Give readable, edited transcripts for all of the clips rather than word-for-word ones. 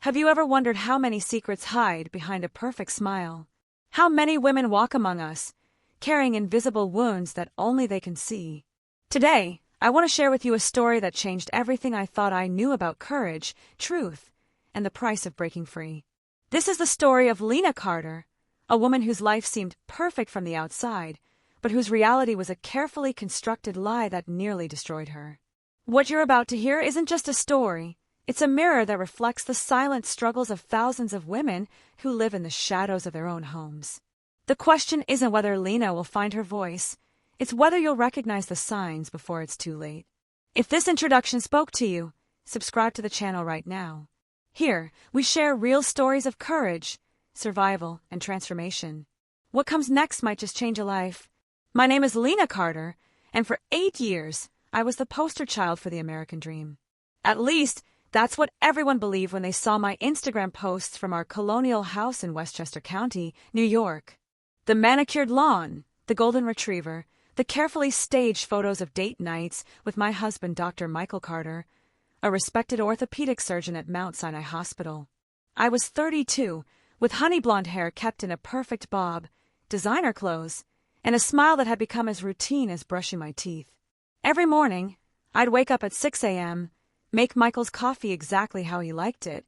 Have you ever wondered how many secrets hide behind a perfect smile? How many women walk among us, carrying invisible wounds that only they can see? Today, I want to share with you a story that changed everything I thought I knew about courage, truth, and the price of breaking free. This is the story of Lena Carter, a woman whose life seemed perfect from the outside, but whose reality was a carefully constructed lie that nearly destroyed her. What you're about to hear isn't just a story. It's a mirror that reflects the silent struggles of thousands of women who live in the shadows of their own homes. The question isn't whether Lena will find her voice, it's whether you'll recognize the signs before it's too late. If this introduction spoke to you, subscribe to the channel right now. Here, we share real stories of courage, survival, and transformation. What comes next might just change a life. My name is Lena Carter, and for 8 years, I was the poster child for the American dream. At least, that's what everyone believed when they saw my Instagram posts from our colonial house in Westchester County, New York. The manicured lawn, the golden retriever, the carefully staged photos of date nights with my husband, Dr. Michael Carter, a respected orthopedic surgeon at Mount Sinai Hospital. I was 32, with honey blonde hair kept in a perfect bob, designer clothes, and a smile that had become as routine as brushing my teeth. Every morning, I'd wake up at 6 a.m., make Michael's coffee exactly how he liked it,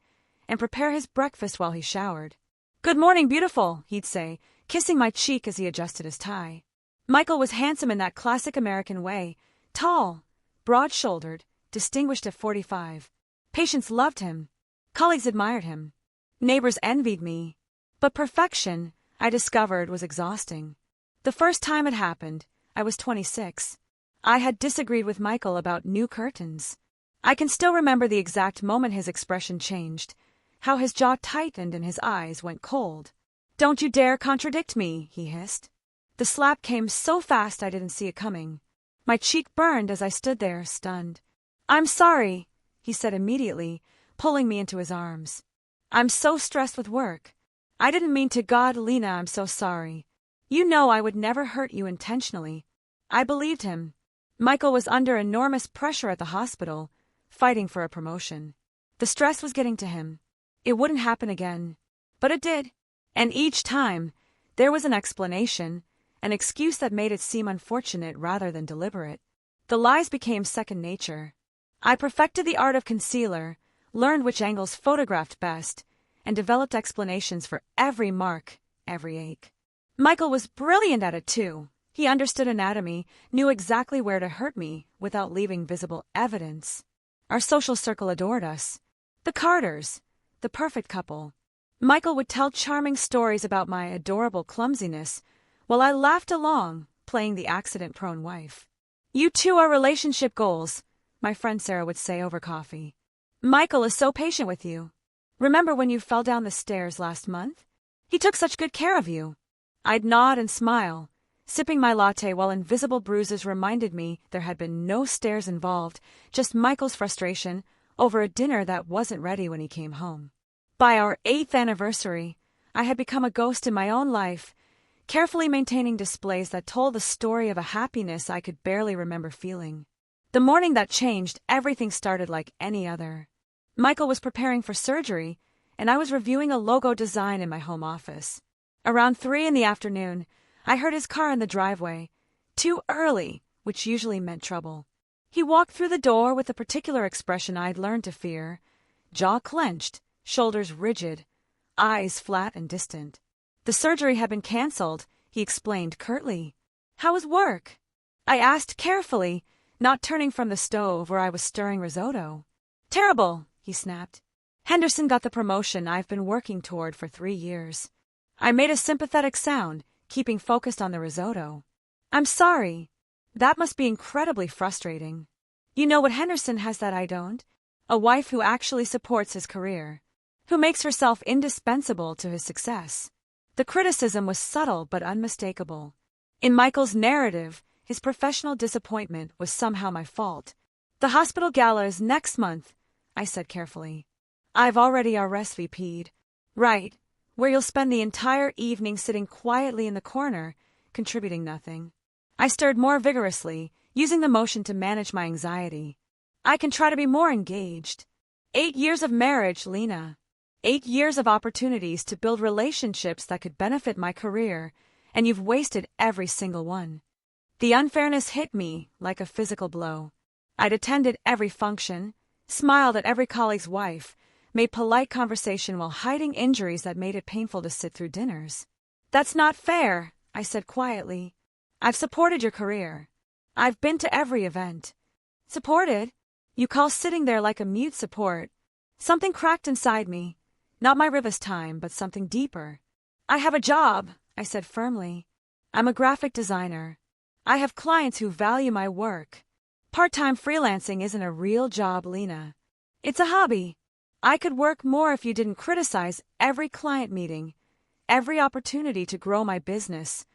and prepare his breakfast while he showered. "Good morning, beautiful," he'd say, kissing my cheek as he adjusted his tie. Michael was handsome in that classic American way, tall, broad-shouldered, distinguished at 45. Patients loved him. Colleagues admired him. Neighbors envied me. But perfection, I discovered, was exhausting. The first time it happened, I was 26. I had disagreed with Michael about new curtains. I can still remember the exact moment his expression changed, how his jaw tightened and his eyes went cold. "Don't you dare contradict me," he hissed. The slap came so fast I didn't see it coming. My cheek burned as I stood there, stunned. "I'm sorry," he said immediately, pulling me into his arms. "I'm so stressed with work. I didn't mean to. God, Lena, I'm so sorry. You know I would never hurt you intentionally." I believed him. Michael was under enormous pressure at the hospital, fighting for a promotion. The stress was getting to him. It wouldn't happen again. But it did. And each time, there was an explanation, an excuse that made it seem unfortunate rather than deliberate. The lies became second nature. I perfected the art of concealer, learned which angles photographed best, and developed explanations for every mark, every ache. Michael was brilliant at it too. He understood anatomy, knew exactly where to hurt me without leaving visible evidence. Our social circle adored us. The Carters, the perfect couple. Michael would tell charming stories about my adorable clumsiness, while I laughed along, playing the accident-prone wife. "You two are relationship goals," my friend Sarah would say over coffee. "Michael is so patient with you. Remember when you fell down the stairs last month? He took such good care of you." I'd nod and smile, sipping my latte while invisible bruises reminded me there had been no stairs involved, just Michael's frustration over a dinner that wasn't ready when he came home. By our 8th anniversary, I had become a ghost in my own life, carefully maintaining displays that told the story of a happiness I could barely remember feeling. The morning that changed, everything started like any other. Michael was preparing for surgery, and I was reviewing a logo design in my home office. Around 3 in the afternoon, I heard his car in the driveway, too early, which usually meant trouble. He walked through the door with a particular expression I'd learned to fear, jaw clenched, shoulders rigid, eyes flat and distant. The surgery had been canceled, he explained curtly. "How was work?" I asked carefully, not turning from the stove where I was stirring risotto. "Terrible," he snapped. "Henderson got the promotion I've been working toward for 3 years." I made a sympathetic sound, keeping focused on the risotto. "I'm sorry. That must be incredibly frustrating. You know what Henderson has that I don't? A wife who actually supports his career, who makes herself indispensable to his success." The criticism was subtle but unmistakable. In Michael's narrative, his professional disappointment was somehow my fault. "The hospital gala is next month," I said carefully. "I've already RSVP'd. Right, where you'll spend the entire evening sitting quietly in the corner, contributing nothing." I stirred more vigorously, using the motion to manage my anxiety. "I can try to be more engaged. 8 years of marriage, Lena." 8 years of opportunities to build relationships that could benefit my career, and you've wasted every single one. The unfairness hit me like a physical blow. I'd attended every function, smiled at every colleague's wife, made polite conversation while hiding injuries that made it painful to sit through dinners. That's not fair, I said quietly. I've supported your career. I've been to every event. Supported? You call sitting there like a mute support. Something cracked inside me. Not my rib this time, but something deeper. I have a job, I said firmly. I'm a graphic designer. I have clients who value my work. Part-time freelancing isn't a real job, Lena. It's a hobby. I could work more if you didn't criticize every client meeting, every opportunity to grow my business,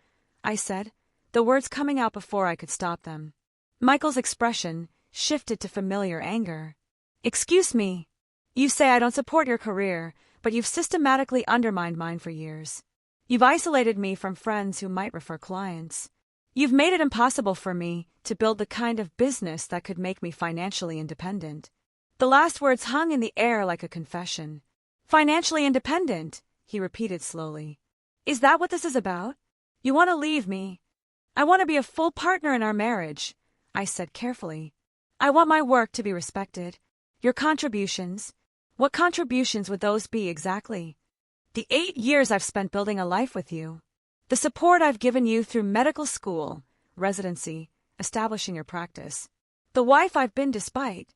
I said, the words coming out before I could stop them. Michael's expression shifted to familiar anger. Excuse me. You say I don't support your career, but you've systematically undermined mine for years. You've isolated me from friends who might refer clients. You've made it impossible for me to build the kind of business that could make me financially independent. The last words hung in the air like a confession. Financially independent, he repeated slowly. Is that what this is about? You want to leave me? I want to be a full partner in our marriage, I said carefully. I want my work to be respected. Your contributions. What contributions would those be exactly? The 8 years I've spent building a life with you. The support I've given you through medical school, residency, establishing your practice. The wife I've been despite.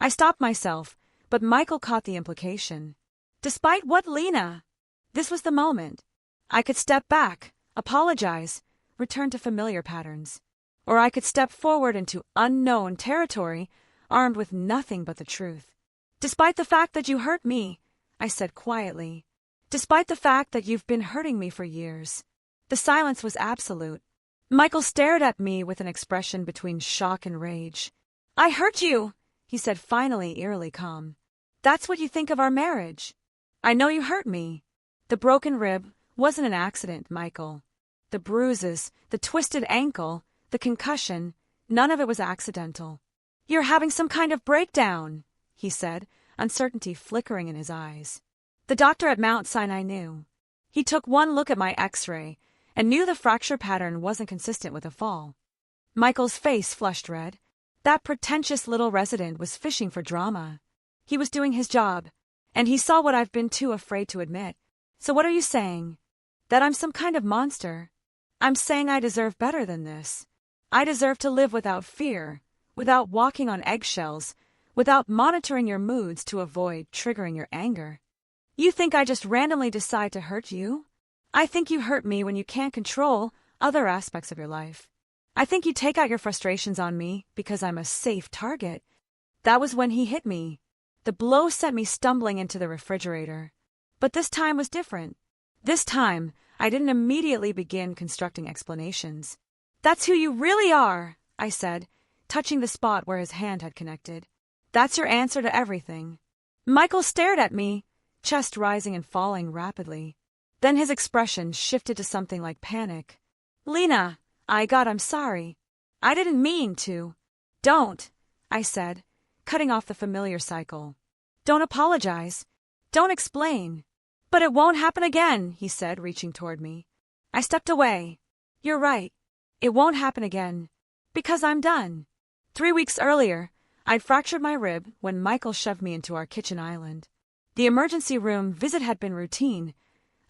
I stopped myself, but Michael caught the implication. Despite what, Lena? This was the moment. I could step back, apologize, return to familiar patterns. Or I could step forward into unknown territory, armed with nothing but the truth. Despite the fact that you hurt me, I said quietly. Despite the fact that you've been hurting me for years. The silence was absolute. Michael stared at me with an expression between shock and rage. I hurt you, he said finally, eerily calm. That's what you think of our marriage. I know you hurt me. The broken rib wasn't an accident, Michael. The bruises, the twisted ankle, the concussion, none of it was accidental. You're having some kind of breakdown, he said, uncertainty flickering in his eyes. The doctor at Mount Sinai knew. He took one look at my x-ray and knew the fracture pattern wasn't consistent with a fall. Michael's face flushed red. That pretentious little resident was fishing for drama. He was doing his job, and he saw what I've been too afraid to admit. So what are you saying? That I'm some kind of monster? I'm saying I deserve better than this. I deserve to live without fear, without walking on eggshells, without monitoring your moods to avoid triggering your anger. You think I just randomly decide to hurt you? I think you hurt me when you can't control other aspects of your life. I think you take out your frustrations on me because I'm a safe target. That was when he hit me. The blow sent me stumbling into the refrigerator. But this time was different. This time, I didn't immediately begin constructing explanations. That's who you really are, I said, touching the spot where his hand had connected. That's your answer to everything. Michael stared at me, chest rising and falling rapidly. Then his expression shifted to something like panic. Lena, I'm sorry. I didn't mean to. Don't, I said, cutting off the familiar cycle. Don't apologize. Don't explain. But it won't happen again, he said, reaching toward me. I stepped away. You're right. It won't happen again. Because I'm done. 3 weeks earlier, I'd fractured my rib when Michael shoved me into our kitchen island. The emergency room visit had been routine.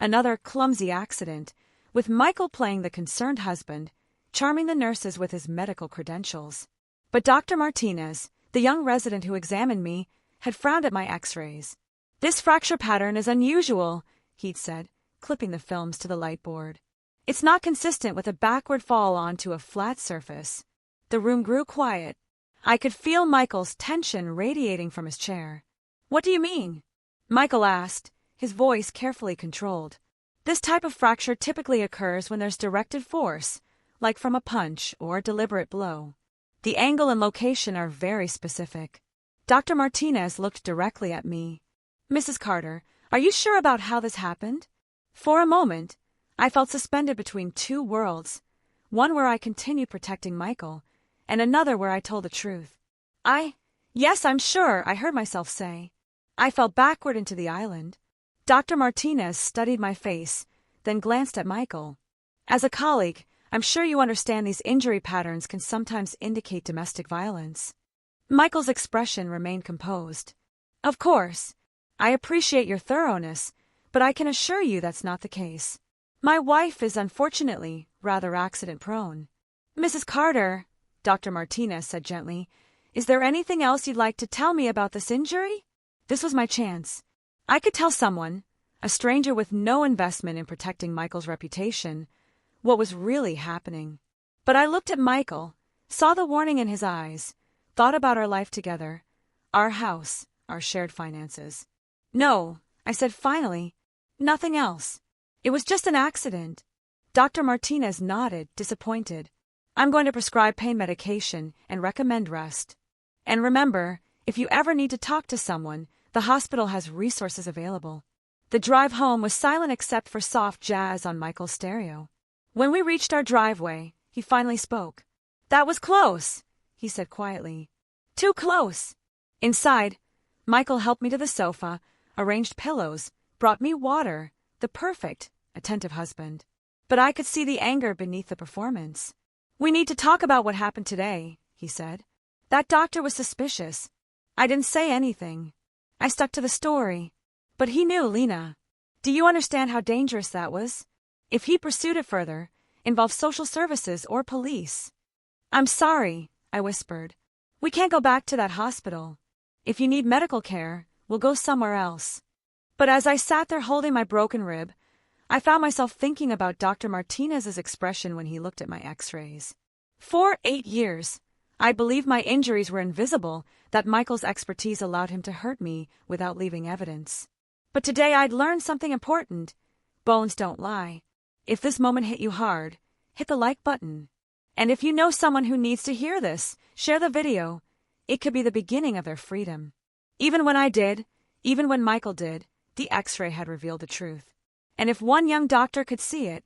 Another clumsy accident, with Michael playing the concerned husband, charming the nurses with his medical credentials. But Dr. Martinez, the young resident who examined me, had frowned at my x-rays. This fracture pattern is unusual, he'd said, clipping the films to the light board. It's not consistent with a backward fall onto a flat surface. The room grew quiet. I could feel Michael's tension radiating from his chair. What do you mean? Michael asked, his voice carefully controlled. This type of fracture typically occurs when there's directed force, like from a punch or a deliberate blow. The angle and location are very specific. Dr. Martinez looked directly at me. Mrs. Carter, are you sure about how this happened? For a moment, I felt suspended between two worlds, one where I continued protecting Michael, and another where I told the truth. Yes, I'm sure, I heard myself say. I fell backward into the island. Dr. Martinez studied my face, then glanced at Michael. As a colleague, I'm sure you understand these injury patterns can sometimes indicate domestic violence. Michael's expression remained composed. Of course. I appreciate your thoroughness, but I can assure you that's not the case. My wife is unfortunately rather accident-prone. Mrs. Carter, Dr. Martinez said gently, is there anything else you'd like to tell me about this injury? This was my chance. I could tell someone, a stranger with no investment in protecting Michael's reputation, what was really happening. But I looked at Michael, saw the warning in his eyes, thought about our life together, our house, our shared finances. No, I said finally, nothing else. It was just an accident. Dr. Martinez nodded, disappointed. I'm going to prescribe pain medication and recommend rest. And remember, if you ever need to talk to someone, the hospital has resources available. The drive home was silent except for soft jazz on Michael's stereo. When we reached our driveway, he finally spoke. That was close, he said quietly. Too close. Inside, Michael helped me to the sofa, arranged pillows, brought me water, the perfect, attentive husband. But I could see the anger beneath the performance. We need to talk about what happened today, he said. That doctor was suspicious. I didn't say anything. I stuck to the story. But he knew Lena. Do you understand how dangerous that was? If he pursued it further, involved social services or police. I'm sorry, I whispered. We can't go back to that hospital. If you need medical care, we'll go somewhere else. But as I sat there holding my broken rib, I found myself thinking about Dr. Martinez's expression when he looked at my x-rays. For 8 years, I believed my injuries were invisible, that Michael's expertise allowed him to hurt me without leaving evidence. But today I'd learned something important. Bones don't lie. If this moment hit you hard, hit the like button. And if you know someone who needs to hear this, share the video. It could be the beginning of their freedom. Even when I did, even when Michael did, the x-ray had revealed the truth. And if one young doctor could see it,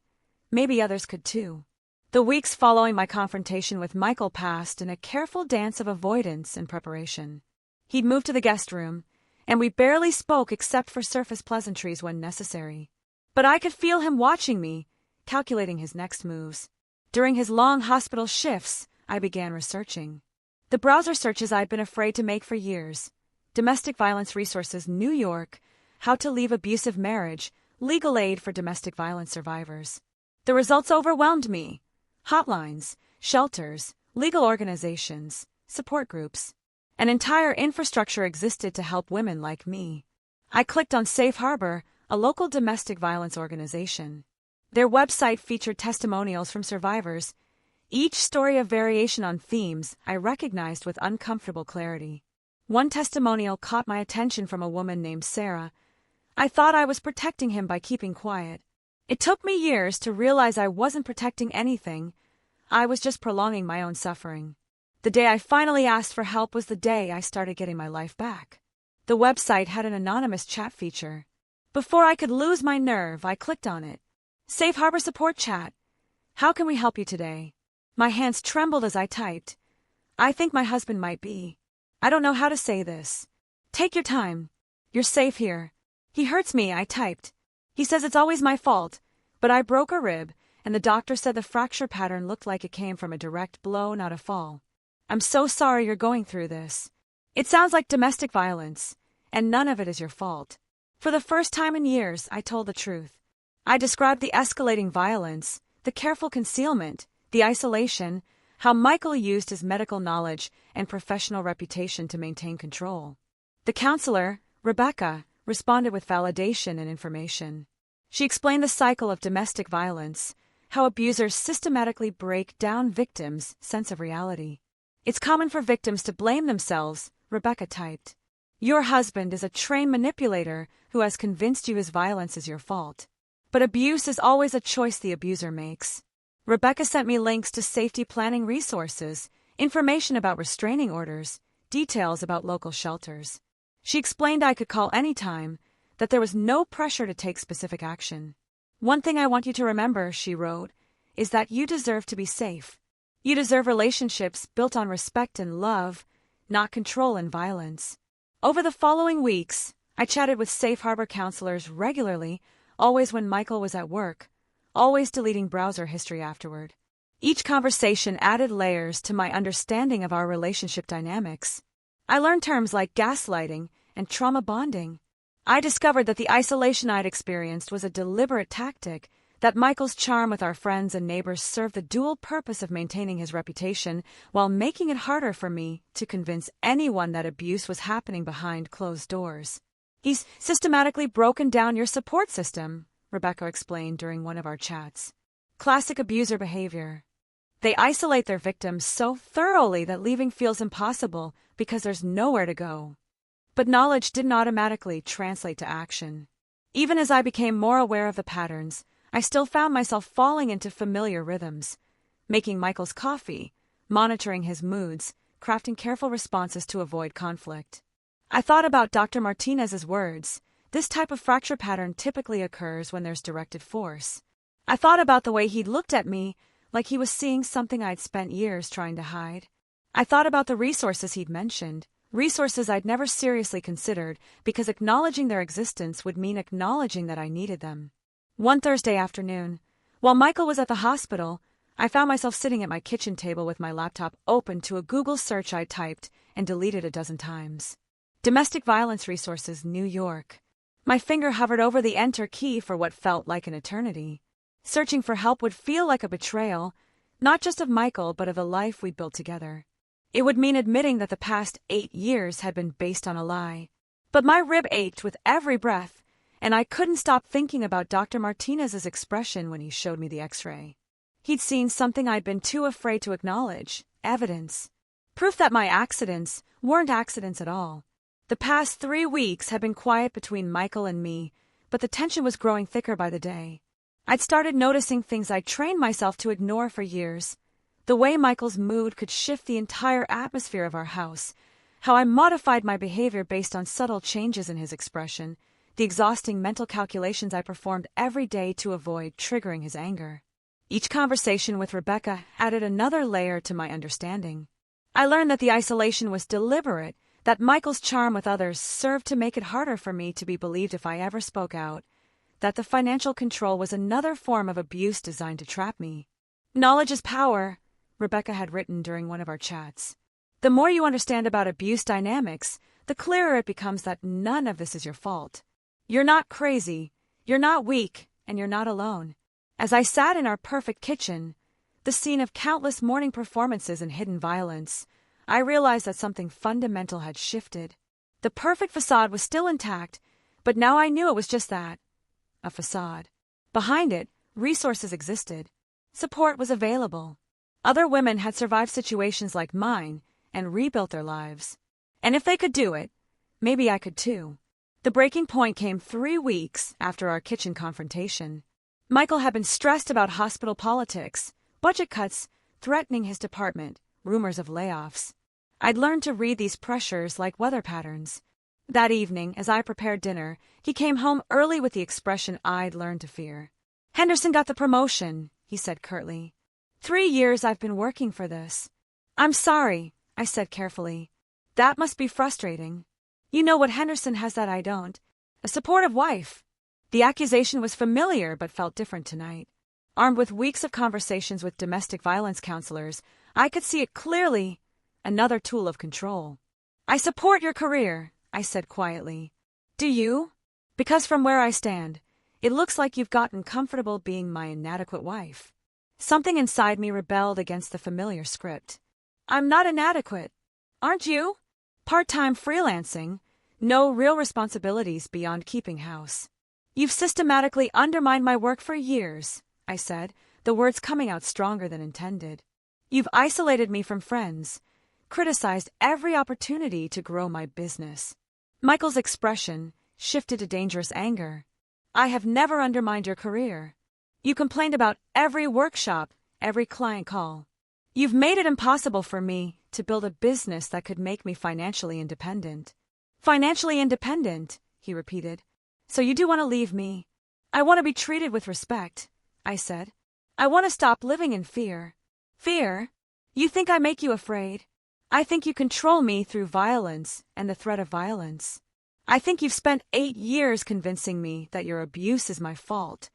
maybe others could too. The weeks following my confrontation with Michael passed in a careful dance of avoidance and preparation. He'd moved to the guest room, and we barely spoke except for surface pleasantries when necessary. But I could feel him watching me, calculating his next moves. During his long hospital shifts, I began researching. The browser searches I'd been afraid to make for years. Domestic Violence Resources, New York, How to Leave Abusive Marriage, Legal Aid for Domestic Violence Survivors. The results overwhelmed me. Hotlines, shelters, legal organizations, support groups. An entire infrastructure existed to help women like me. I clicked on Safe Harbor, a local domestic violence organization. Their website featured testimonials from survivors, each story a variation on themes I recognized with uncomfortable clarity. One testimonial caught my attention from a woman named Sarah. I thought I was protecting him by keeping quiet. It took me years to realize I wasn't protecting anything. I was just prolonging my own suffering. The day I finally asked for help was the day I started getting my life back. The website had an anonymous chat feature. Before I could lose my nerve, I clicked on it. Safe Harbor Support Chat. How can we help you today? My hands trembled as I typed. I think my husband might be. I don't know how to say this. Take your time. You're safe here. He hurts me, I typed. He says it's always my fault, but I broke a rib, and the doctor said the fracture pattern looked like it came from a direct blow, not a fall. I'm so sorry you're going through this. It sounds like domestic violence, and none of it is your fault. For the first time in years, I told the truth. I described the escalating violence, the careful concealment, the isolation, how Michael used his medical knowledge and professional reputation to maintain control. The counselor, Rebecca, responded with validation and information. She explained the cycle of domestic violence, how abusers systematically break down victims' sense of reality. It's common for victims to blame themselves, Rebecca typed. Your husband is a trained manipulator who has convinced you his violence is your fault. But abuse is always a choice the abuser makes. Rebecca sent me links to safety planning resources, information about restraining orders, details about local shelters. She explained I could call anytime, that there was no pressure to take specific action. One thing I want you to remember, she wrote, is that you deserve to be safe. You deserve relationships built on respect and love, not control and violence. Over the following weeks, I chatted with safe harbor counselors regularly, always when Michael was at work, always deleting browser history afterward. Each conversation added layers to my understanding of our relationship dynamics. I learned terms like gaslighting and trauma bonding. I discovered that the isolation I'd experienced was a deliberate tactic, that Michael's charm with our friends and neighbors served the dual purpose of maintaining his reputation while making it harder for me to convince anyone that abuse was happening behind closed doors. "He's systematically broken down your support system," Rebecca explained during one of our chats. "Classic abuser behavior. They isolate their victims so thoroughly that leaving feels impossible because there's nowhere to go." But knowledge didn't automatically translate to action. Even as I became more aware of the patterns, I still found myself falling into familiar rhythms, making Michael's coffee, monitoring his moods, crafting careful responses to avoid conflict. I thought about Dr. Martinez's words. This type of fracture pattern typically occurs when there's directed force. I thought about the way he'd looked at me, like he was seeing something I'd spent years trying to hide. I thought about the resources he'd mentioned, resources I'd never seriously considered because acknowledging their existence would mean acknowledging that I needed them. One Thursday afternoon, while Michael was at the hospital, I found myself sitting at my kitchen table with my laptop open to a Google search I'd typed and deleted a dozen times. Domestic violence resources, New York. My finger hovered over the enter key for what felt like an eternity. Searching for help would feel like a betrayal, not just of Michael but of the life we'd built together. It would mean admitting that the past 8 years had been based on a lie. But my rib ached with every breath, and I couldn't stop thinking about Dr. Martinez's expression when he showed me the x-ray. He'd seen something I'd been too afraid to acknowledge, evidence. Proof that my accidents weren't accidents at all. The past 3 weeks had been quiet between Michael and me, but the tension was growing thicker by the day. I'd started noticing things I'd trained myself to ignore for years. The way Michael's mood could shift the entire atmosphere of our house, how I modified my behavior based on subtle changes in his expression, the exhausting mental calculations I performed every day to avoid triggering his anger. Each conversation with Rebecca added another layer to my understanding. I learned that the isolation was deliberate, that Michael's charm with others served to make it harder for me to be believed if I ever spoke out, that the financial control was another form of abuse designed to trap me. "Knowledge is power," Rebecca had written during one of our chats. "The more you understand about abuse dynamics, the clearer it becomes that none of this is your fault. You're not crazy, you're not weak, and you're not alone." As I sat in our perfect kitchen, the scene of countless morning performances and hidden violence, I realized that something fundamental had shifted. The perfect facade was still intact, but now I knew it was just that, a facade. Behind it, resources existed. Support was available. Other women had survived situations like mine and rebuilt their lives. And if they could do it, maybe I could too. The breaking point came 3 weeks after our kitchen confrontation. Michael had been stressed about hospital politics, budget cuts, threatening his department, rumors of layoffs. I'd learned to read these pressures like weather patterns. That evening, as I prepared dinner, he came home early with the expression I'd learned to fear. "Henderson got the promotion," he said curtly. 3 years I've been working for this." "I'm sorry," I said carefully. "That must be frustrating. You know what Henderson has that I don't. A supportive wife." The accusation was familiar but felt different tonight. Armed with weeks of conversations with domestic violence counselors, I could see it clearly. Another tool of control. "I support your career," I said quietly. "Do you?" "Because from where I stand, it looks like you've gotten comfortable being my inadequate wife." Something inside me rebelled against the familiar script. "I'm not inadequate. Aren't you? Part-time freelancing, no real responsibilities beyond keeping house." "You've systematically undermined my work for years," I said, the words coming out stronger than intended. "You've isolated me from friends, criticized every opportunity to grow my business." Michael's expression shifted to dangerous anger. "I have never undermined your career. You complained about every workshop, every client call. You've made it impossible for me to build a business that could make me financially independent." "Financially independent," he repeated. "So you do want to leave me?" "I want to be treated with respect," I said. "I want to stop living in fear." "Fear? You think I make you afraid?" "I think you control me through violence and the threat of violence." I think you've spent 8 years convincing me that your abuse is my fault.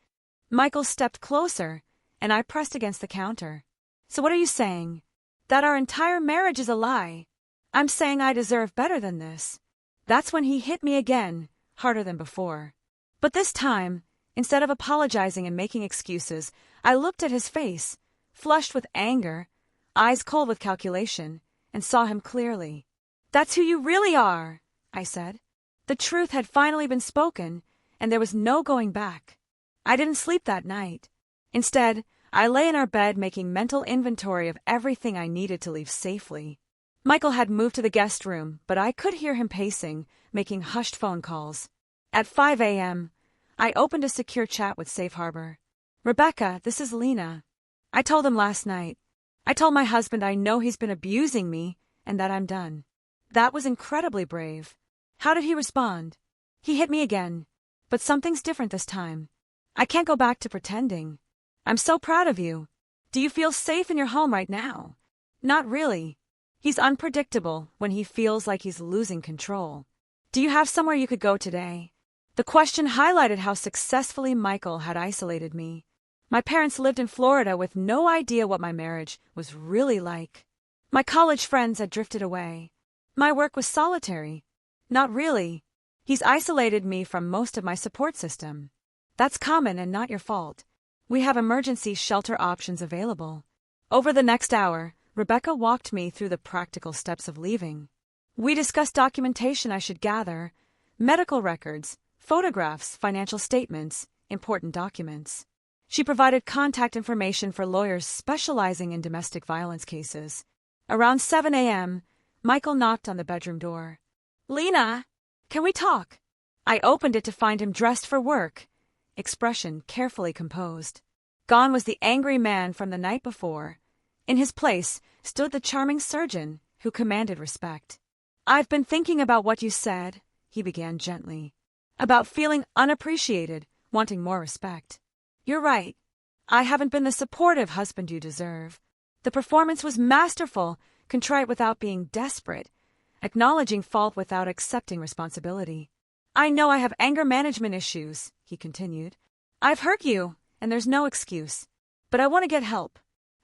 Michael stepped closer, and I pressed against the counter. So what are you saying? That our entire marriage is a lie? I'm saying I deserve better than this. That's when he hit me again, harder than before. But this time, instead of apologizing and making excuses, I looked at his face, flushed with anger, eyes cold with calculation, and saw him clearly. That's who you really are, I said. The truth had finally been spoken, and there was no going back. I didn't sleep that night. Instead, I lay in our bed making mental inventory of everything I needed to leave safely. Michael had moved to the guest room, but I could hear him pacing, making hushed phone calls. At 5 a.m., I opened a secure chat with Safe Harbor. Rebecca, this is Lena. I told him last night. I told my husband I know he's been abusing me and that I'm done. That was incredibly brave. How did he respond? He hit me again, but something's different this time. I can't go back to pretending. I'm so proud of you. Do you feel safe in your home right now? Not really. He's unpredictable when he feels like he's losing control. Do you have somewhere you could go today? The question highlighted how successfully Michael had isolated me. My parents lived in Florida with no idea what my marriage was really like. My college friends had drifted away. My work was solitary. Not really. He's isolated me from most of my support system. That's common and not your fault. We have emergency shelter options available. Over the next hour, Rebecca walked me through the practical steps of leaving. We discussed documentation I should gather, medical records, photographs, financial statements, important documents. She provided contact information for lawyers specializing in domestic violence cases. Around 7 a.m., Michael knocked on the bedroom door. Lena, can we talk? I opened it to find him dressed for work, expression carefully composed. Gone was the angry man from the night before. In his place stood the charming surgeon who commanded respect. I've been thinking about what you said, he began gently. About feeling unappreciated, wanting more respect. You're right. I haven't been the supportive husband you deserve. The performance was masterful, contrite without being desperate, acknowledging fault without accepting responsibility. I know I have anger management issues, he continued. I've hurt you, and there's no excuse. But I want to get help.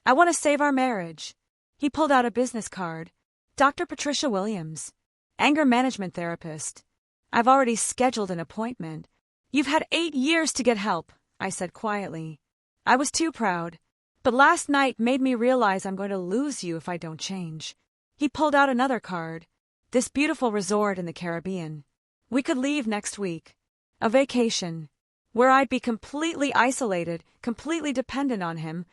I want to save our marriage. He pulled out a business card. Dr. Patricia Williams, anger management therapist. I've already scheduled an appointment. You've had 8 years to get help, I said quietly. I was too proud. But last night made me realize I'm going to lose you if I don't change. He pulled out another card. This beautiful resort in the Caribbean. We could leave next week. A vacation. Where I'd be completely isolated, completely dependent on him,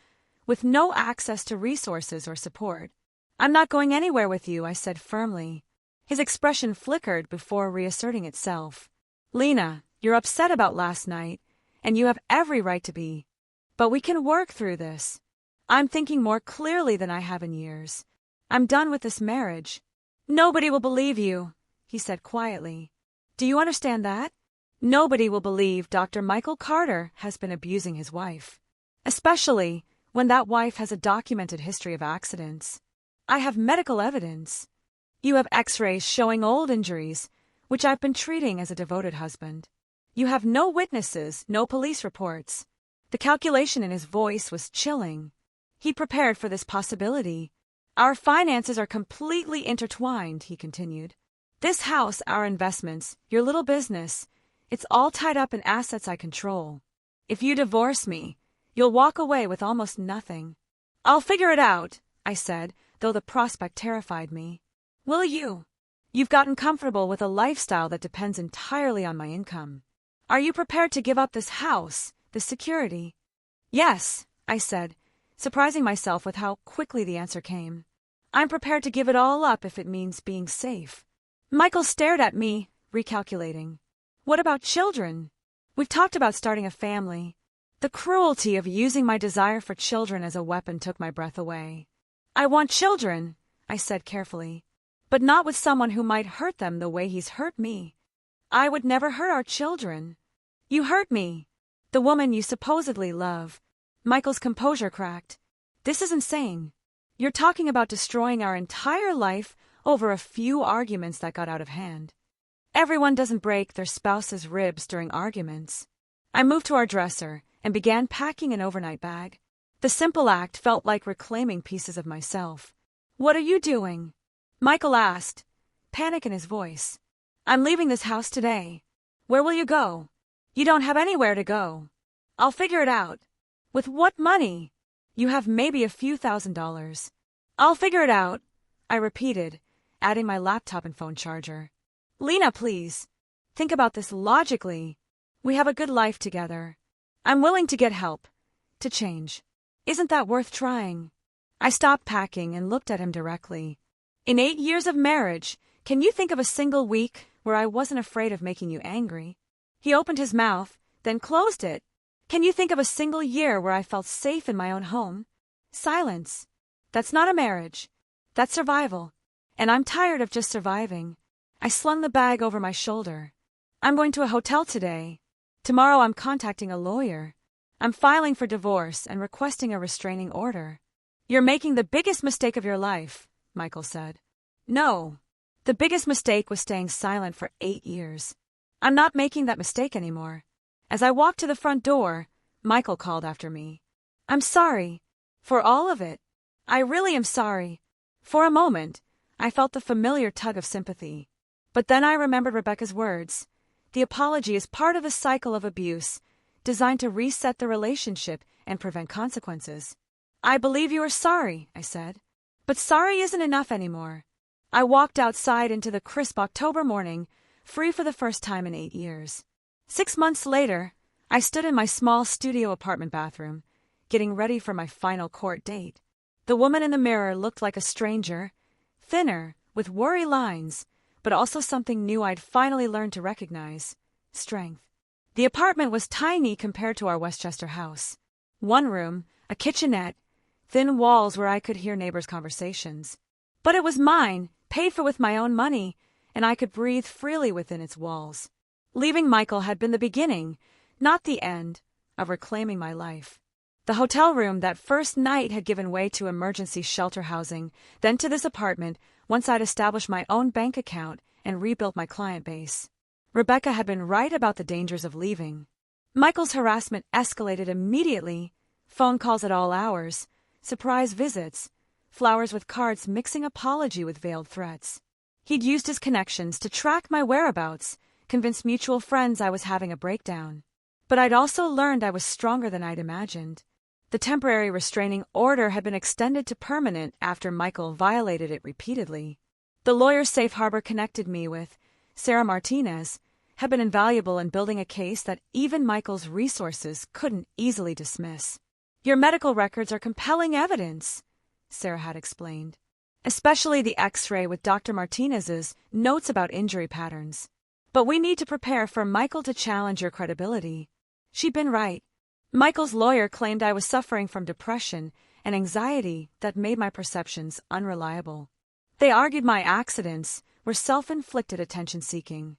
with no access to resources or support. I'm not going anywhere with you, I said firmly. His expression flickered before reasserting itself. Lena, you're upset about last night, and you have every right to be. But we can work through this. I'm thinking more clearly than I have in years. I'm done with this marriage. Nobody will believe you, he said quietly. Do you understand that? Nobody will believe Dr. Michael Carter has been abusing his wife. Especially when that wife has a documented history of accidents. I have medical evidence. You have x-rays showing old injuries, which I've been treating as a devoted husband. You have no witnesses, no police reports. The calculation in his voice was chilling. He prepared for this possibility. Our finances are completely intertwined, he continued. This house, our investments, your little business, it's all tied up in assets I control. If you divorce me, you'll walk away with almost nothing. I'll figure it out, I said, though the prospect terrified me. Will you? You've gotten comfortable with a lifestyle that depends entirely on my income. Are you prepared to give up this house, this security? Yes, I said, surprising myself with how quickly the answer came. I'm prepared to give it all up if it means being safe. Michael stared at me, recalculating. What about children? We've talked about starting a family. The cruelty of using my desire for children as a weapon took my breath away. I want children, I said carefully, but not with someone who might hurt them the way he's hurt me. I would never hurt our children. You hurt me. The woman you supposedly love. Michael's composure cracked. This is insane. You're talking about destroying our entire life over a few arguments that got out of hand. everyone doesn't break their spouse's ribs during arguments. I moved to our dresser and began packing an overnight bag. The simple act felt like reclaiming pieces of myself. "What are you doing?" Michael asked, panic in his voice. "I'm leaving this house today." "Where will you go?" "You don't have anywhere to go." "I'll figure it out." "With what money?" "You have maybe a few $1,000s. "I'll figure it out," I repeated, adding my laptop and phone charger. "Lena, please. Think about this logically. We have a good life together. I'm willing to get help. To change. Isn't that worth trying?" I stopped packing and looked at him directly. "In 8 years of marriage, can you think of a single week where I wasn't afraid of making you angry?" He opened his mouth, then closed it. "Can you think of a single year where I felt safe in my own home?" Silence. "That's not a marriage. That's survival. And I'm tired of just surviving." I slung the bag over my shoulder. "I'm going to a hotel today. Tomorrow I'm contacting a lawyer. I'm filing for divorce and requesting a restraining order." "You're making the biggest mistake of your life," Michael said. "No. The biggest mistake was staying silent for 8 years. I'm not making that mistake anymore." As I walked to the front door, Michael called after me. "I'm sorry. For all of it. I really am sorry." For a moment, I felt the familiar tug of sympathy. But then I remembered Rebecca's words. The apology is part of a cycle of abuse, designed to reset the relationship and prevent consequences. "I believe you are sorry," I said. "But sorry isn't enough anymore." I walked outside into the crisp October morning, free for the first time in 8 years. 6 months later, I stood in my small studio apartment bathroom, getting ready for my final court date. The woman in the mirror looked like a stranger, thinner, with worry lines, but also something new I'd finally learned to recognize: strength. The apartment was tiny compared to our Westchester house. 1 room, a kitchenette, thin walls where I could hear neighbors' conversations. But it was mine, paid for with my own money, and I could breathe freely within its walls. Leaving Michael had been the beginning, not the end, of reclaiming my life. The hotel room that first night had given way to emergency shelter housing, then to this apartment once I'd established my own bank account and rebuilt my client base. Rebecca had been right about the dangers of leaving. Michael's harassment escalated immediately, phone calls at all hours, surprise visits, flowers with cards mixing apology with veiled threats. He'd used his connections to track my whereabouts, convince mutual friends I was having a breakdown. But I'd also learned I was stronger than I'd imagined. The temporary restraining order had been extended to permanent after Michael violated it repeatedly. The lawyer's safe harbor connected me with Sarah Martinez had been invaluable in building a case that even Michael's resources couldn't easily dismiss. "Your medical records are compelling evidence," Sarah had explained, "especially the X-ray with Dr. Martinez's notes about injury patterns. But we need to prepare for Michael to challenge your credibility." She'd been right. Michael's lawyer claimed I was suffering from depression and anxiety that made my perceptions unreliable. They argued my accidents were self-inflicted attention-seeking.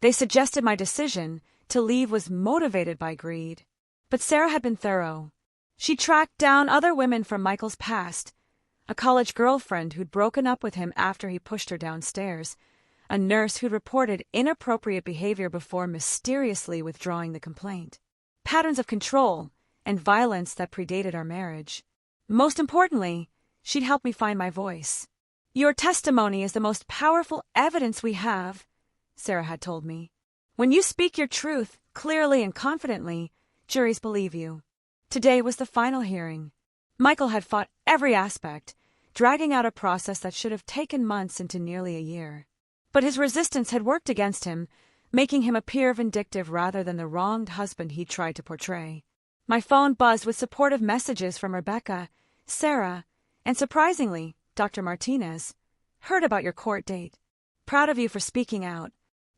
They suggested my decision to leave was motivated by greed. But Sarah had been thorough. She tracked down other women from Michael's past: a college girlfriend who'd broken up with him after he pushed her downstairs, a nurse who'd reported inappropriate behavior before mysteriously withdrawing the complaint, patterns of control and violence that predated our marriage. Most importantly, she'd helped me find my voice. "Your testimony is the most powerful evidence we have," Sarah had told me. "When you speak your truth clearly and confidently, juries believe you." Today was the final hearing. Michael had fought every aspect, dragging out a process that should have taken months into nearly a year. But his resistance had worked against him, making him appear vindictive rather than the wronged husband he tried to portray. My phone buzzed with supportive messages from Rebecca, Sarah, and surprisingly, Dr. Martinez. "Heard about your court date. Proud of you for speaking out.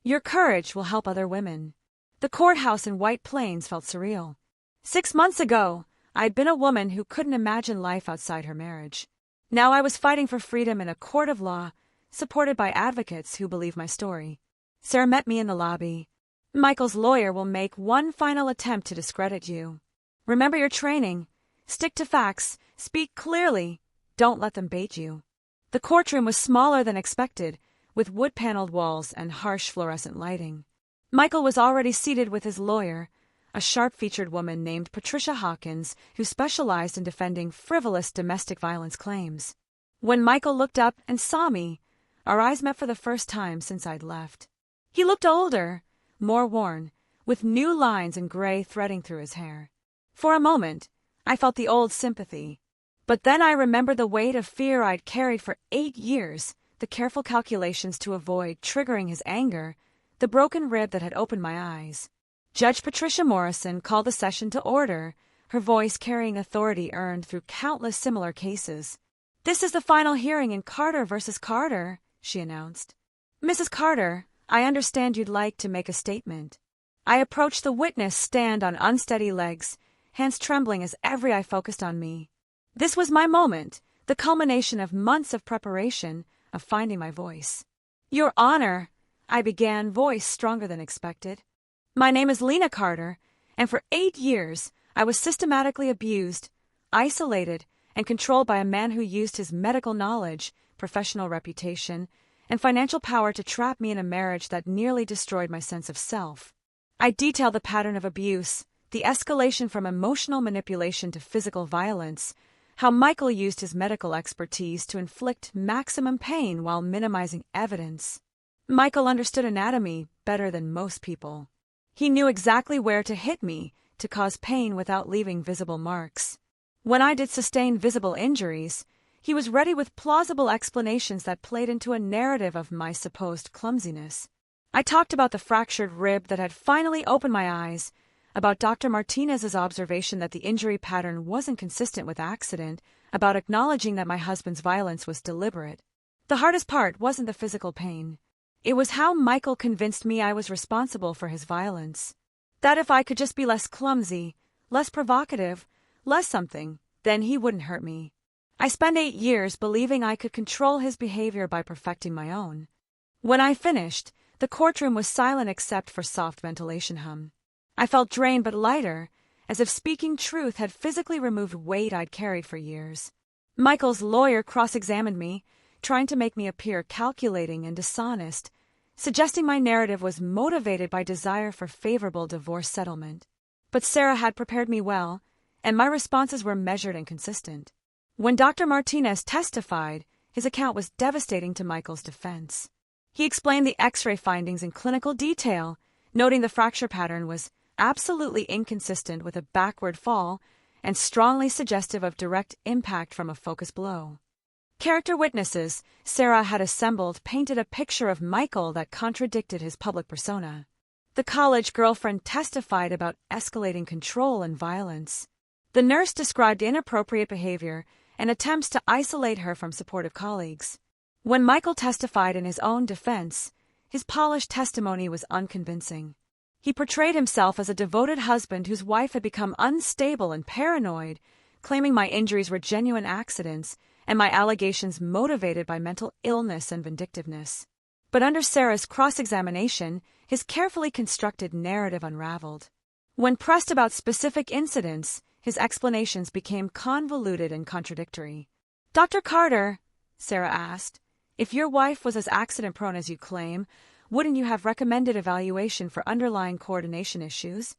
Your courage will help other women." The courthouse in White Plains felt surreal. 6 months ago, I'd been a woman who couldn't imagine life outside her marriage. Now I was fighting for freedom in a court of law, supported by advocates who believed my story. Sarah met me in the lobby. "Michael's lawyer will make one final attempt to discredit you. Remember your training. Stick to facts. Speak clearly. Don't let them bait you." The courtroom was smaller than expected, with wood-paneled walls and harsh fluorescent lighting. Michael was already seated with his lawyer, a sharp-featured woman named Patricia Hawkins, who specialized in defending frivolous domestic violence claims. When Michael looked up and saw me, our eyes met for the first time since I'd left. He looked older, more worn, with new lines and gray threading through his hair. For a moment, I felt the old sympathy. But then I remembered the weight of fear I'd carried for 8 years, the careful calculations to avoid triggering his anger, the broken rib that had opened my eyes. Judge Patricia Morrison called the session to order, her voice carrying authority earned through countless similar cases. "This is the final hearing in Carter versus Carter," she announced. "Mrs. Carter, I understand you'd like to make a statement." I approached the witness stand on unsteady legs, hands trembling as every eye focused on me. This was my moment, the culmination of months of preparation, of finding my voice. "Your Honor," I began, voice stronger than expected. "My name is Lena Carter, and for 8 years I was systematically abused, isolated, and controlled by a man who used his medical knowledge, professional reputation, and financial power to trap me in a marriage that nearly destroyed my sense of self. I detail the pattern of abuse, the escalation from emotional manipulation to physical violence, how Michael used his medical expertise to inflict maximum pain while minimizing evidence. Michael understood anatomy better than most people. He knew exactly where to hit me to cause pain without leaving visible marks. When I did sustain visible injuries, he was ready with plausible explanations that played into a narrative of my supposed clumsiness. I talked about the fractured rib that had finally opened my eyes, about Dr. Martinez's observation that the injury pattern wasn't consistent with accident, about acknowledging that my husband's violence was deliberate. The hardest part wasn't the physical pain. It was how Michael convinced me I was responsible for his violence. That if I could just be less clumsy, less provocative, less something, then he wouldn't hurt me. I spent 8 years believing I could control his behavior by perfecting my own. When I finished, the courtroom was silent except for soft ventilation hum. I felt drained but lighter, as if speaking truth had physically removed weight I'd carried for years. Michael's lawyer cross-examined me, trying to make me appear calculating and dishonest, suggesting my narrative was motivated by desire for favorable divorce settlement. But Sarah had prepared me well, and my responses were measured and consistent. When Dr. Martinez testified, his account was devastating to Michael's defense. He explained the X-ray findings in clinical detail, noting the fracture pattern was absolutely inconsistent with a backward fall and strongly suggestive of direct impact from a focused blow. Character witnesses Sarah had assembled painted a picture of Michael that contradicted his public persona. The college girlfriend testified about escalating control and violence. The nurse described inappropriate behavior and attempts to isolate her from supportive colleagues. When Michael testified in his own defense, his polished testimony was unconvincing. He portrayed himself as a devoted husband whose wife had become unstable and paranoid, claiming my injuries were genuine accidents and my allegations motivated by mental illness and vindictiveness. But under Sarah's cross-examination, his carefully constructed narrative unraveled. When pressed about specific incidents, his explanations became convoluted and contradictory. "Dr. Carter," Sarah asked, "if your wife was as accident-prone as you claim, wouldn't you have recommended evaluation for underlying coordination issues?"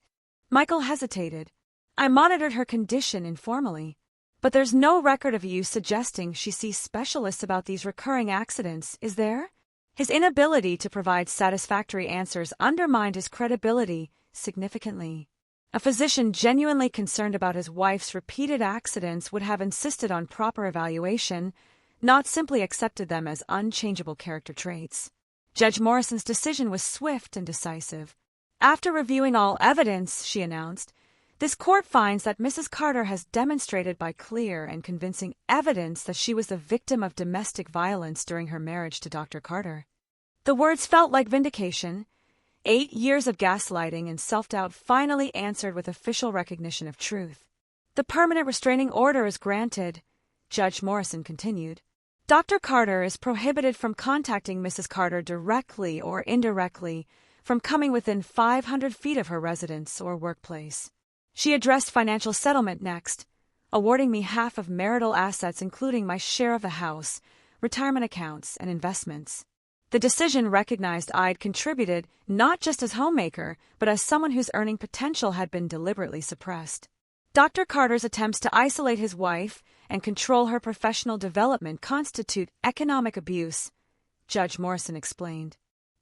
Michael hesitated. "I monitored her condition informally, but there's no record of you suggesting she sees specialists about these recurring accidents, is there?" His inability to provide satisfactory answers undermined his credibility significantly. A physician genuinely concerned about his wife's repeated accidents would have insisted on proper evaluation, not simply accepted them as unchangeable character traits. Judge Morrison's decision was swift and decisive. "After reviewing all evidence," she announced, "this court finds that Mrs. Carter has demonstrated by clear and convincing evidence that she was the victim of domestic violence during her marriage to Dr. Carter." The words felt like vindication. 8 years of gaslighting and self-doubt finally answered with official recognition of truth. "The permanent restraining order is granted," Judge Morrison continued. "Dr. Carter is prohibited from contacting Mrs. Carter directly or indirectly, from coming within 500 feet of her residence or workplace." She addressed financial settlement next, awarding me half of marital assets including my share of the house, retirement accounts, and investments. The decision recognized I'd contributed not just as homemaker, but as someone whose earning potential had been deliberately suppressed. Dr. Carter's attempts to isolate his wife and control her professional development constitute economic abuse, Judge Morrison explained.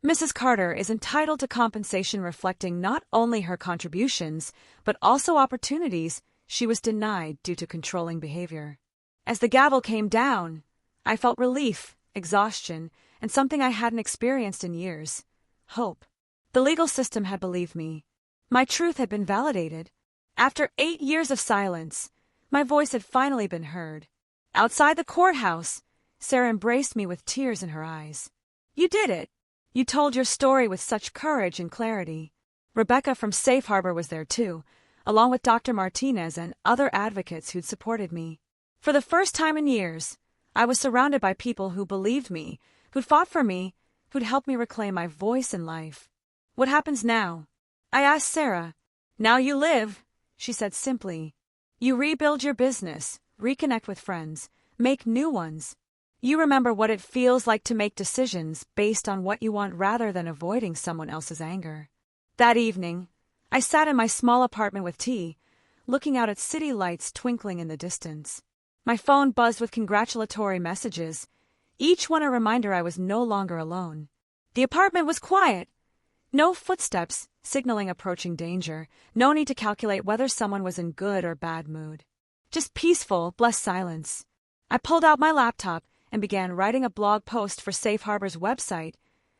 Mrs. Carter is entitled to compensation reflecting not only her contributions, but also opportunities she was denied due to controlling behavior. As the gavel came down, I felt relief, exhaustion, and something I hadn't experienced in years: hope. The legal system had believed me. My truth had been validated. After 8 years of silence, my voice had finally been heard. Outside the courthouse, Sarah embraced me with tears in her eyes. "You did it. You told your story with such courage and clarity." Rebecca from Safe Harbor was there too, along with Dr. Martinez and other advocates who'd supported me. For the first time in years, I was surrounded by people who believed me, who'd fought for me, who'd helped me reclaim my voice in life. "What happens now?" I asked Sarah. "Now you live," she said simply. "You rebuild your business, reconnect with friends, make new ones. You remember what it feels like to make decisions based on what you want rather than avoiding someone else's anger." That evening, I sat in my small apartment with tea, looking out at city lights twinkling in the distance. My phone buzzed with congratulatory messages, each one a reminder I was no longer alone. The apartment was quiet. No footsteps signaling approaching danger, no need to calculate whether someone was in good or bad mood. Just peaceful, blessed silence. I pulled out my laptop and began writing a blog post for Safe Harbor's website,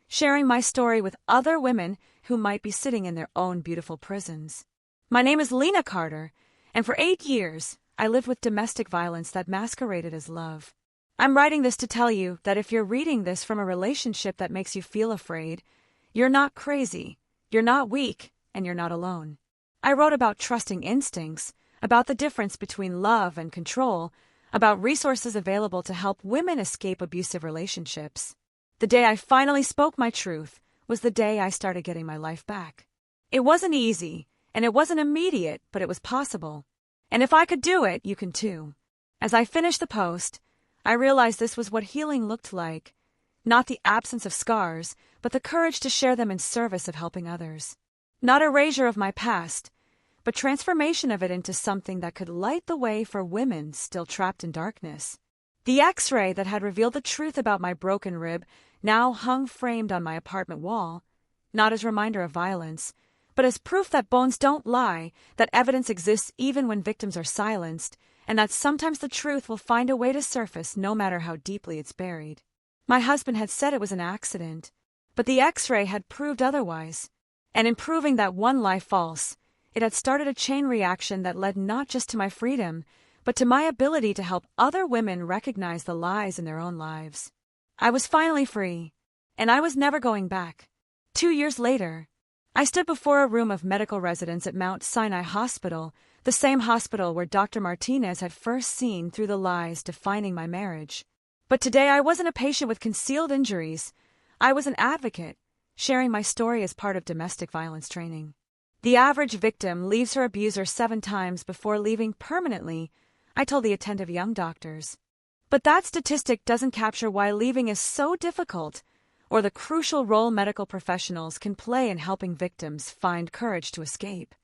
sharing my story with other women who might be sitting in their own beautiful prisons. My name is Lena Carter, and for 8 years, I lived with domestic violence that masqueraded as love. I'm writing this to tell you that if you're reading this from a relationship that makes you feel afraid, you're not crazy, you're not weak, and you're not alone. I wrote about trusting instincts, about the difference between love and control, about resources available to help women escape abusive relationships. The day I finally spoke my truth was the day I started getting my life back. It wasn't easy, and it wasn't immediate, but it was possible. And if I could do it, you can too. As I finished the post, I realized this was what healing looked like. Not the absence of scars, but the courage to share them in service of helping others. Not erasure of my past, but transformation of it into something that could light the way for women still trapped in darkness. The X-ray that had revealed the truth about my broken rib now hung framed on my apartment wall, not as a reminder of violence, but as proof that bones don't lie, that evidence exists even when victims are silenced, and that sometimes the truth will find a way to surface no matter how deeply it's buried. My husband had said it was an accident, but the X-ray had proved otherwise, and in proving that one lie false, it had started a chain reaction that led not just to my freedom, but to my ability to help other women recognize the lies in their own lives. I was finally free, and I was never going back. 2 years later, I stood before a room of medical residents at Mount Sinai Hospital, the same hospital where Dr. Martinez had first seen through the lies defining my marriage. But today I wasn't a patient with concealed injuries. I was an advocate, sharing my story as part of domestic violence training. The average victim leaves her abuser 7 times before leaving permanently, I told the attentive young doctors. But that statistic doesn't capture why leaving is so difficult, or the crucial role medical professionals can play in helping victims find courage to escape.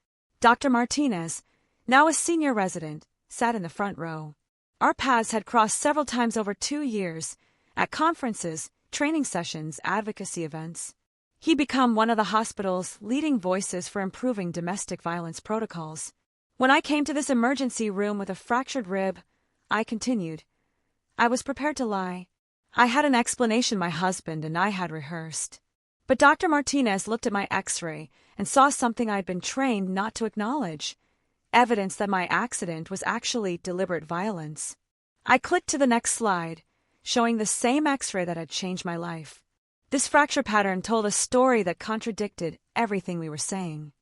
Dr. Martinez, now a senior resident, sat in the front row. Our paths had crossed several times over 2 years, at conferences, training sessions, advocacy events. He'd become one of the hospital's leading voices for improving domestic violence protocols. When I came to this emergency room with a fractured rib, I continued. I was prepared to lie. I had an explanation my husband and I had rehearsed. But Dr. Martinez looked at my X-ray and saw something I'd been trained not to acknowledge. Evidence that my accident was actually deliberate violence. I clicked to the next slide, showing the same X-ray that had changed my life. This fracture pattern told a story that contradicted everything we were saying.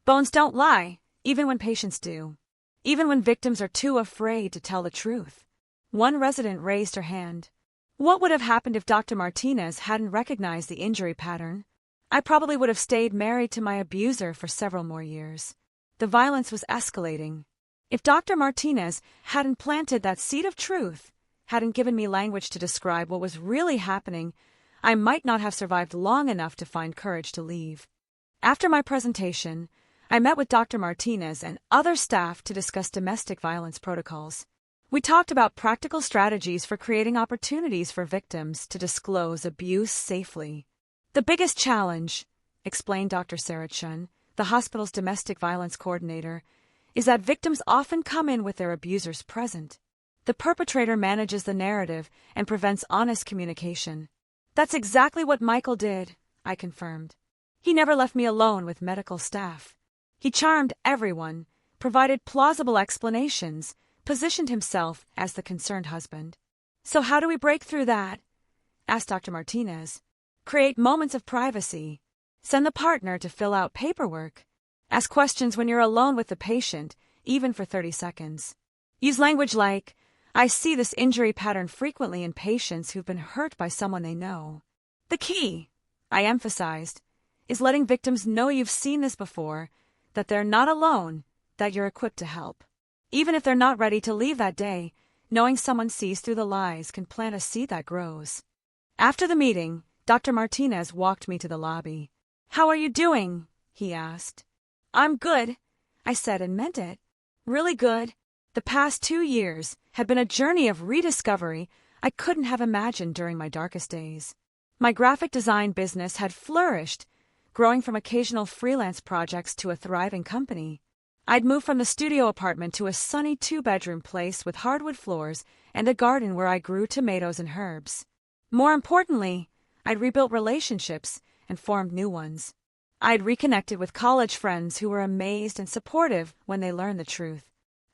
Bones don't lie, even when patients do. Even when victims are too afraid to tell the truth. One resident raised her hand. What would have happened if Dr. Martinez hadn't recognized the injury pattern? I probably would have stayed married to my abuser for several more years. The violence was escalating. If Dr. Martinez hadn't planted that seed of truth, hadn't given me language to describe what was really happening, I might not have survived long enough to find courage to leave. After my presentation, I met with Dr. Martinez and other staff to discuss domestic violence protocols. We talked about practical strategies for creating opportunities for victims to disclose abuse safely. The biggest challenge, explained Dr. Sarah Chun, the hospital's domestic violence coordinator, is that victims often come in with their abusers present. The perpetrator manages the narrative and prevents honest communication. That's exactly what Michael did, I confirmed. He never left me alone with medical staff. He charmed everyone, provided plausible explanations, positioned himself as the concerned husband. So how do we break through that? Asked Dr. Martinez. Create moments of privacy. Send the partner to fill out paperwork. Ask questions when you're alone with the patient, even for 30 seconds. Use language like, I see this injury pattern frequently in patients who've been hurt by someone they know. The key, I emphasized, is letting victims know you've seen this before, that they're not alone, that you're equipped to help. Even if they're not ready to leave that day, knowing someone sees through the lies can plant a seed that grows. After the meeting, Dr. Martinez walked me to the lobby. How are you doing? He asked. I'm good, I said and meant it. Really good. The past 2 years had been a journey of rediscovery I couldn't have imagined during my darkest days. My graphic design business had flourished, growing from occasional freelance projects to a thriving company. I'd moved from the studio apartment to a sunny 2-bedroom place with hardwood floors and a garden where I grew tomatoes and herbs. More importantly, I'd rebuilt relationships and formed new ones. I'd reconnected with college friends who were amazed and supportive when they learned the truth.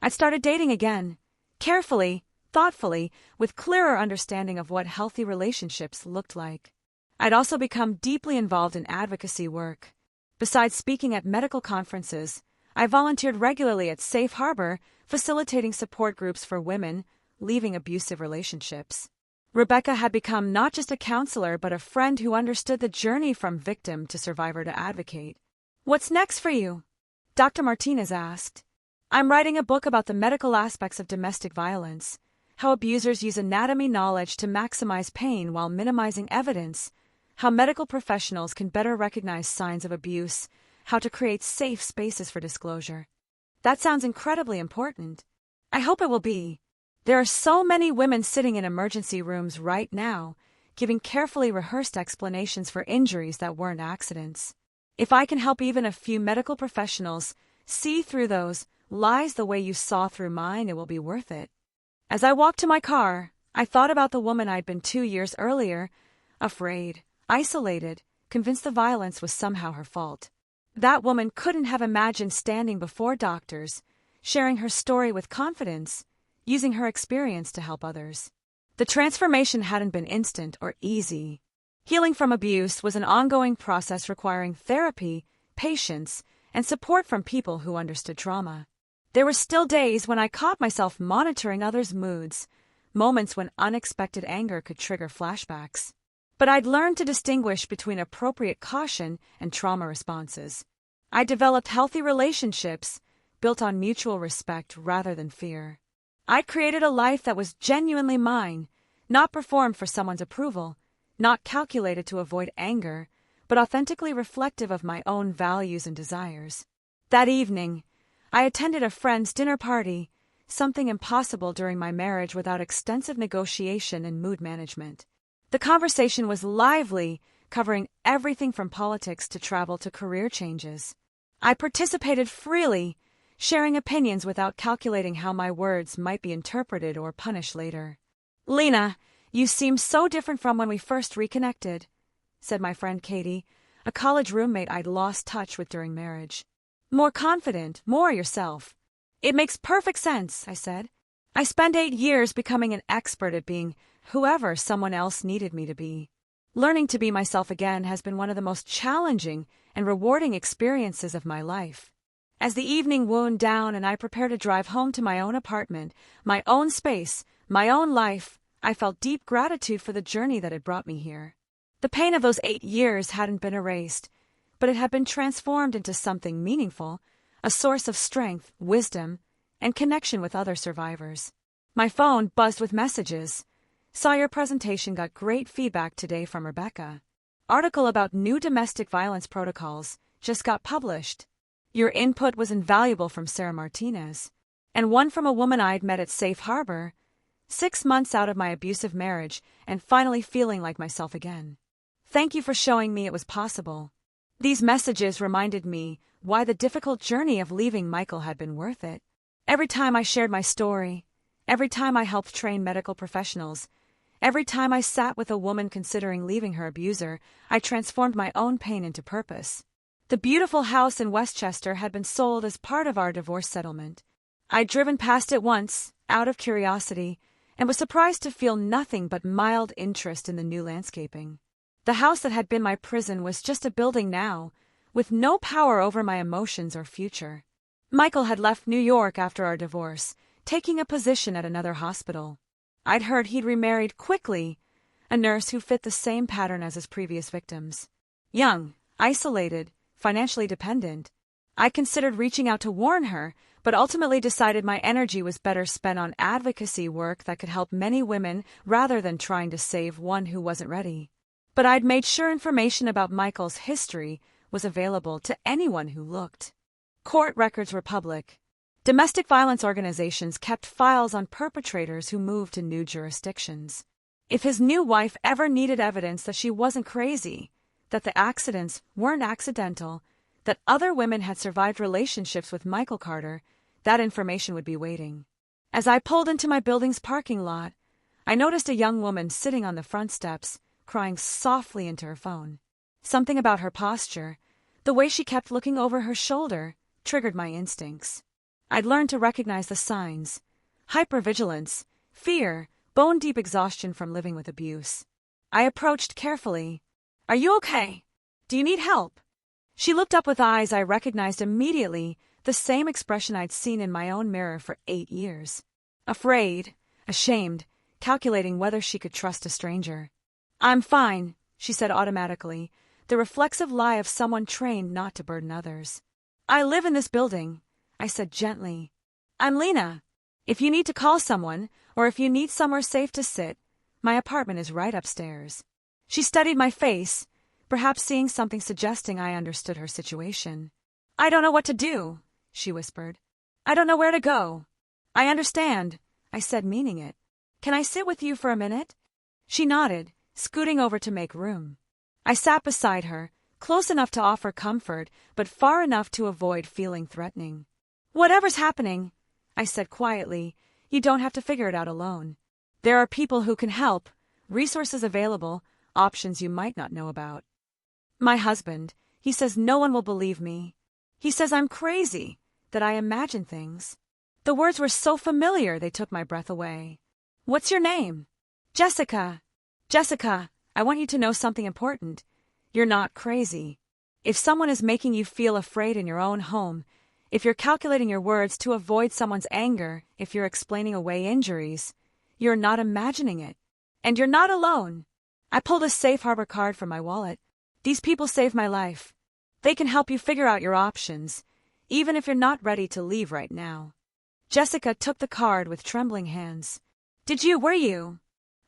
I'd started dating again, carefully, thoughtfully, with clearer understanding of what healthy relationships looked like. I'd also become deeply involved in advocacy work. Besides speaking at medical conferences, I volunteered regularly at Safe Harbor, facilitating support groups for women leaving abusive relationships. Rebecca had become not just a counselor but a friend who understood the journey from victim to survivor to advocate. What's next for you? Dr. Martinez asked. I'm writing a book about the medical aspects of domestic violence, how abusers use anatomy knowledge to maximize pain while minimizing evidence, how medical professionals can better recognize signs of abuse, how to create safe spaces for disclosure. That sounds incredibly important. I hope it will be. There are so many women sitting in emergency rooms right now, giving carefully rehearsed explanations for injuries that weren't accidents. If I can help even a few medical professionals see through those lies the way you saw through mine, it will be worth it. As I walked to my car, I thought about the woman I'd been 2 years earlier, afraid, isolated, convinced the violence was somehow her fault. That woman couldn't have imagined standing before doctors, sharing her story with confidence, using her experience to help others. The transformation hadn't been instant or easy. Healing from abuse was an ongoing process requiring therapy, patience, and support from people who understood trauma. There were still days when I caught myself monitoring others' moods, moments when unexpected anger could trigger flashbacks. But I'd learned to distinguish between appropriate caution and trauma responses. I developed healthy relationships built on mutual respect rather than fear. I'd created a life that was genuinely mine, not performed for someone's approval, not calculated to avoid anger, but authentically reflective of my own values and desires. That evening, I attended a friend's dinner party, something impossible during my marriage without extensive negotiation and mood management. The conversation was lively, covering everything from politics to travel to career changes. I participated freely, sharing opinions without calculating how my words might be interpreted or punished later. Lena, you seem so different from when we first reconnected, said my friend Katie, a college roommate I'd lost touch with during marriage. More confident, more yourself. It makes perfect sense, I said. I spent 8 years becoming an expert at being whoever someone else needed me to be. Learning to be myself again has been one of the most challenging and rewarding experiences of my life. As the evening wound down and I prepared to drive home to my own apartment, my own space, my own life, I felt deep gratitude for the journey that had brought me here. The pain of those 8 years hadn't been erased, but it had been transformed into something meaningful, a source of strength, wisdom, and connection with other survivors. My phone buzzed with messages. Saw your presentation, got great feedback today from Rebecca. Article about new domestic violence protocols just got published. Your input was invaluable from Sarah Martinez. And one from a woman I'd met at Safe Harbor. 6 months out of my abusive marriage and finally feeling like myself again. Thank you for showing me it was possible. These messages reminded me why the difficult journey of leaving Michael had been worth it. Every time I shared my story, every time I helped train medical professionals, every time I sat with a woman considering leaving her abuser, I transformed my own pain into purpose. The beautiful house in Westchester had been sold as part of our divorce settlement. I'd driven past it once, out of curiosity, and was surprised to feel nothing but mild interest in the new landscaping. The house that had been my prison was just a building now, with no power over my emotions or future. Michael had left New York after our divorce, taking a position at another hospital. I'd heard he'd remarried quickly, a nurse who fit the same pattern as his previous victims. Young, isolated, financially dependent. I considered reaching out to warn her, but ultimately decided my energy was better spent on advocacy work that could help many women rather than trying to save one who wasn't ready. But I'd made sure information about Michael's history was available to anyone who looked. Court records were public. Domestic violence organizations kept files on perpetrators who moved to new jurisdictions. If his new wife ever needed evidence that she wasn't crazy, that the accidents weren't accidental, that other women had survived relationships with Michael Carter, that information would be waiting. As I pulled into my building's parking lot, I noticed a young woman sitting on the front steps, crying softly into her phone. Something about her posture, the way she kept looking over her shoulder, triggered my instincts. I'd learned to recognize the signs: hypervigilance, fear, bone-deep exhaustion from living with abuse. I approached carefully. "Are you okay? Do you need help?" She looked up with eyes I recognized immediately, the same expression I'd seen in my own mirror for 8 years. Afraid, ashamed, calculating whether she could trust a stranger. "I'm fine," she said automatically, the reflexive lie of someone trained not to burden others. "I live in this building," I said gently. "I'm Lena. If you need to call someone, or if you need somewhere safe to sit, my apartment is right upstairs." She studied my face, perhaps seeing something suggesting I understood her situation. "I don't know what to do," she whispered. "I don't know where to go." "I understand," I said, meaning it. "Can I sit with you for a minute?" She nodded, scooting over to make room. I sat beside her, close enough to offer comfort, but far enough to avoid feeling threatening. "Whatever's happening," I said quietly, "you don't have to figure it out alone. There are people who can help, resources available, options you might not know about. My husband, he says no one will believe me. He says I'm crazy, that I imagine things." The words were so familiar they took my breath away. "What's your name?" "Jessica." "Jessica, I want you to know something important. You're not crazy. If someone is making you feel afraid in your own home, if you're calculating your words to avoid someone's anger, if you're explaining away injuries, you're not imagining it. And you're not alone." I pulled a Safe Harbor card from my wallet. "These people saved my life. They can help you figure out your options, even if you're not ready to leave right now." Jessica took the card with trembling hands. Were you?"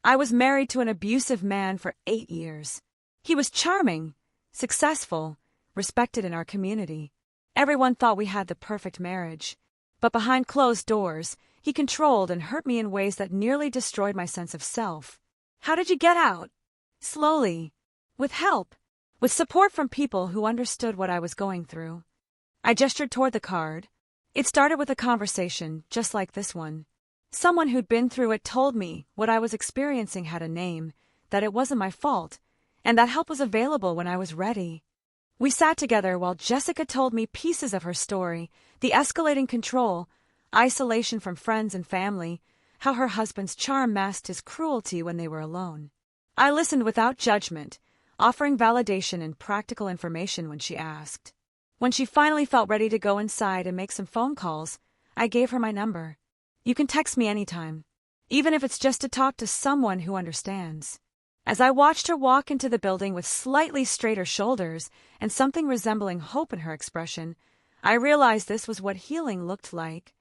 "I was married to an abusive man for 8 years. He was charming, successful, respected in our community. Everyone thought we had the perfect marriage. But behind closed doors, he controlled and hurt me in ways that nearly destroyed my sense of self." "How did you get out?" "Slowly. With help. With support from people who understood what I was going through." I gestured toward the card. It started with a conversation, just like this one. Someone who'd been through it told me what I was experiencing had a name, that it wasn't my fault, and that help was available when I was ready. We sat together while Jessica told me pieces of her story, the escalating control, isolation from friends and family, how her husband's charm masked his cruelty when they were alone. I listened without judgment, offering validation and practical information when she asked. When she finally felt ready to go inside and make some phone calls, I gave her my number. "You can text me anytime, even if it's just to talk to someone who understands." As I watched her walk into the building with slightly straighter shoulders and something resembling hope in her expression, I realized this was what healing looked like.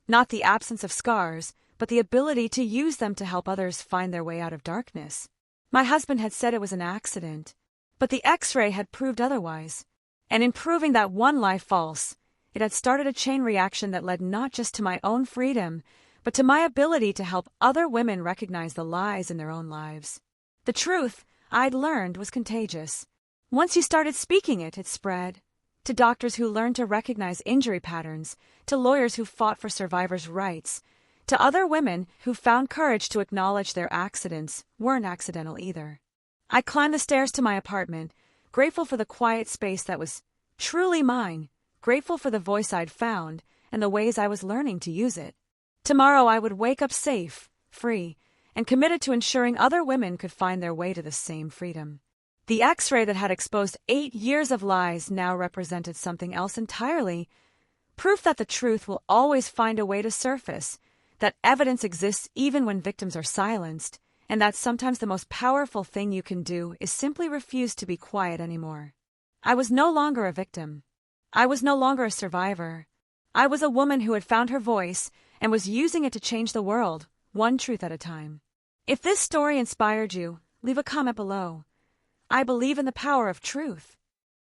Not the absence of scars, but the ability to use them to help others find their way out of darkness. My husband had said it was an accident, but the X-ray had proved otherwise. And in proving that one lie false, it had started a chain reaction that led not just to my own freedom, but to my ability to help other women recognize the lies in their own lives. The truth, I'd learned, was contagious. Once you started speaking it, it spread. To doctors who learned to recognize injury patterns, to lawyers who fought for survivors' rights, to other women who found courage to acknowledge their accidents weren't accidental either. I climbed the stairs to my apartment, grateful for the quiet space that was truly mine, grateful for the voice I'd found and the ways I was learning to use it. Tomorrow I would wake up safe, free, and committed to ensuring other women could find their way to the same freedom. The X-ray that had exposed 8 years of lies now represented something else entirely. Proof that the truth will always find a way to surface, that evidence exists even when victims are silenced, and that sometimes the most powerful thing you can do is simply refuse to be quiet anymore. I was no longer a victim. I was no longer a survivor. I was a woman who had found her voice and was using it to change the world, one truth at a time. If this story inspired you, leave a comment below. I believe in the power of truth.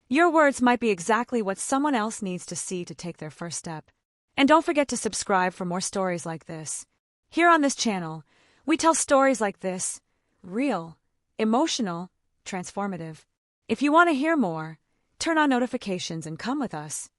Your words might be exactly what someone else needs to see to take their first step. And don't forget to subscribe for more stories like this. Here on this channel, we tell stories like this, real, emotional, transformative. If you want to hear more, turn on notifications and come with us.